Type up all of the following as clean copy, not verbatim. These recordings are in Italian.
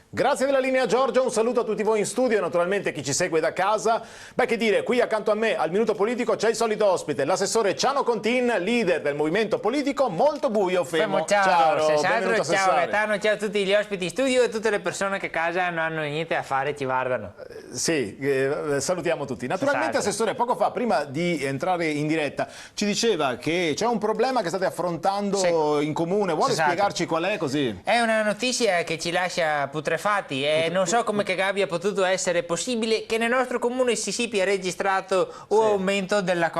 Grazie della linea Giorgio, un saluto a tutti voi in studio e naturalmente chi ci segue da casa. Beh, che dire, qui accanto a me al Minuto Politico c'è il solito ospite, l'assessore Ciano Contin, leader del movimento politico Molto Buio Femo. Ciao, benvenuto ciao Gaetano, ciao a tutti gli ospiti in studio e a tutte le persone che a casa non hanno niente a fare e ci guardano. Sì, salutiamo tutti. Naturalmente, assessore, poco fa, prima di entrare in diretta, ci diceva che c'è un problema che state affrontando in comune. Vuole spiegarci qual è, così? È una notizia che ci lascia putrefatti e non so come che abbia potuto essere possibile che nel nostro comune si sia registrato un aumento della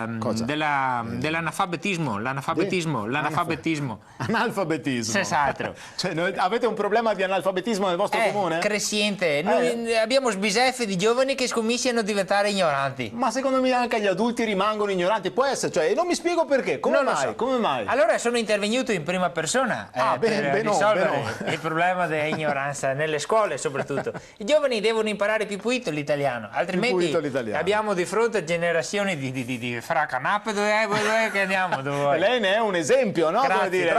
dell'analfabetismo. Analfabetismo. Esatto. Cioè, avete un problema di analfabetismo nel vostro comune? Crescente. Noi abbiamo sbiseffe di giovani che scominciano a diventare ignoranti. Ma secondo me anche gli adulti rimangono ignoranti. Può essere, cioè, non mi spiego perché. Come mai? Come mai? Allora sono intervenuto in prima persona per risolvere il problema dell'ignoranza nelle scuole soprattutto. I giovani devono imparare più pulito l'italiano, altrimenti abbiamo di fronte generazioni di fracanappe. Dove che andiamo? Dove lei ne è un esempio, no? Grazie, dire,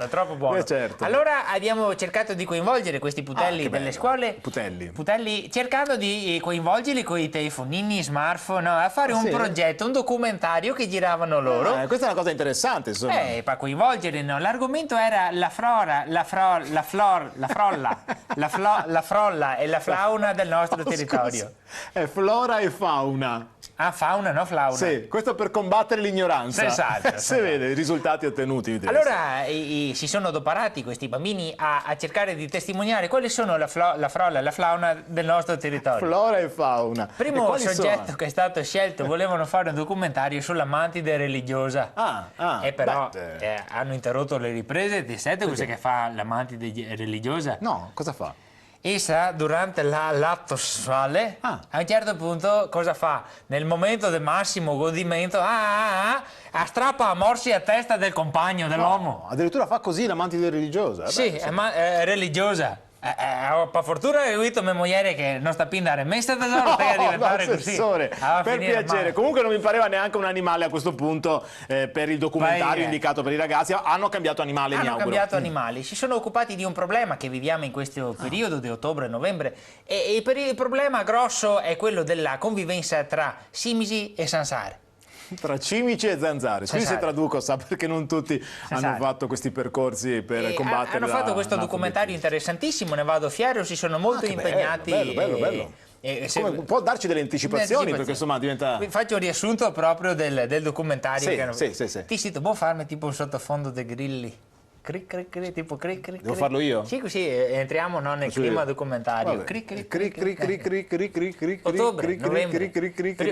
troppo buono. Certo. Allora abbiamo cercato di coinvolgere questi putelli delle scuole. Putelli, cercando di coinvolgerli con i telefonini, smartphone, a fare un progetto, un documentario che giravano loro. Questa è una cosa interessante, insomma. Per coinvolgerli, no? L'argomento era la frolla e la fauna del nostro territorio. È flora e fauna. Ah, fauna, no fauna. Sì, questo per combattere l'ignoranza. Esatto. Si vede i risultati ottenuti. Allora si sono adoperati questi bambini a cercare di testimoniare quali sono la frolla e la fauna del nostro territorio. Flora e fauna. Primo soggetto che è stato scelto, volevano fare un documentario sulla mantide religiosa. E però hanno interrotto le riprese. Ti sai cosa che fa la mantide religiosa? No, cosa fa? Essa durante l'atto sessuale a un certo punto cosa fa? Nel momento del massimo godimento strappa a morsi a testa del compagno, dell'uomo. No, addirittura fa così la mantide religiosa? Sì, è religiosa. Per fortuna ho seguito mia moglie che non sta più andare messa tesoro per diventare così. Per piacere. Comunque non mi pareva neanche un animale a questo punto per il documentario indicato per i ragazzi. Hanno cambiato animale, mi auguro. Hanno cambiato animali. Si sono occupati di un problema che viviamo in questo periodo di ottobre e novembre e il problema grosso è quello della convivenza tra simisi e zanzare. Tra cimici e zanzare. Qui se traduco, sa, perché non tutti hanno fatto questi percorsi per combattere. Hanno fatto questo documentario interessantissimo, ne vado fiero, si sono molto impegnati. Bello. Può darci delle anticipazioni, perché insomma diventa... Faccio un riassunto proprio del documentario. Sì. Ti sento, può farmi tipo un sottofondo dei grilli? Tipo cric. Devo farlo io? Sì, così entriamo nel clima documentario. Ottobre, novembre.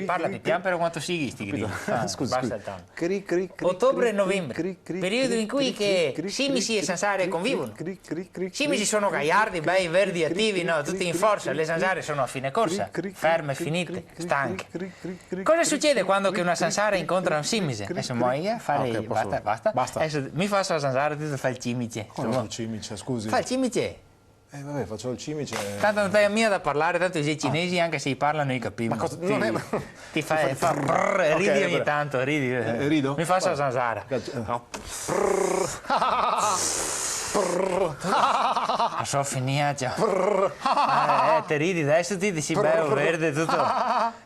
Parlati pian per quanto sigui sti grilli. Basta il tono. Ottobre e novembre, periodo in cui simisi e zanzare convivono. Simisi sono gagliardi, bei, verdi, attivi, no? Tutti in forza. Le zanzare sono a fine corsa, ferme, finite, stanche. Cosa succede quando che una zanzara incontra un simisi? Adesso basta. Adesso mi fa la zanzara, ti fa il cimice. Come il cimice, scusi? Fa il cimice. Vabbè, faccio il cimice. Tanto non hai mia da parlare, tanto i cinesi anche se parlano i capiamo. Ma cosa? Ti fa ridi ogni tanto, ridi. Rido? Mi fa la zanzara. So finita già. Te ridi adesso, ti dici bello verde tutto.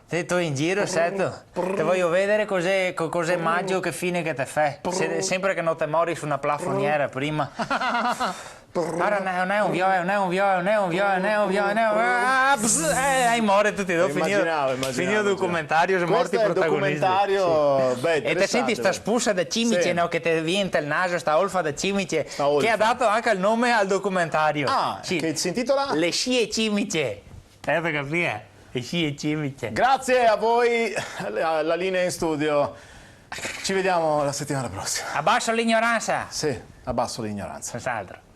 Te tu in giro, certo. Te voglio vedere cos'è maggio, che fine che te fai. Sempre che non te mori su una plafoniera prima. Ora non è un viola. Hai muore tutti dopo. Finito il documentario, sono morti i protagonisti. E te senti sta spuzza da cimice, no? Che ti viene il naso, sta olfa da cimice, che ha dato anche il nome al documentario. Che si intitola? Le scie cimice. Per capire? Le scie cimice. Grazie a voi, la linea in studio. Ci vediamo la settimana prossima. Abbasso l'ignoranza. Sì, abbasso l'ignoranza. Senz'altro.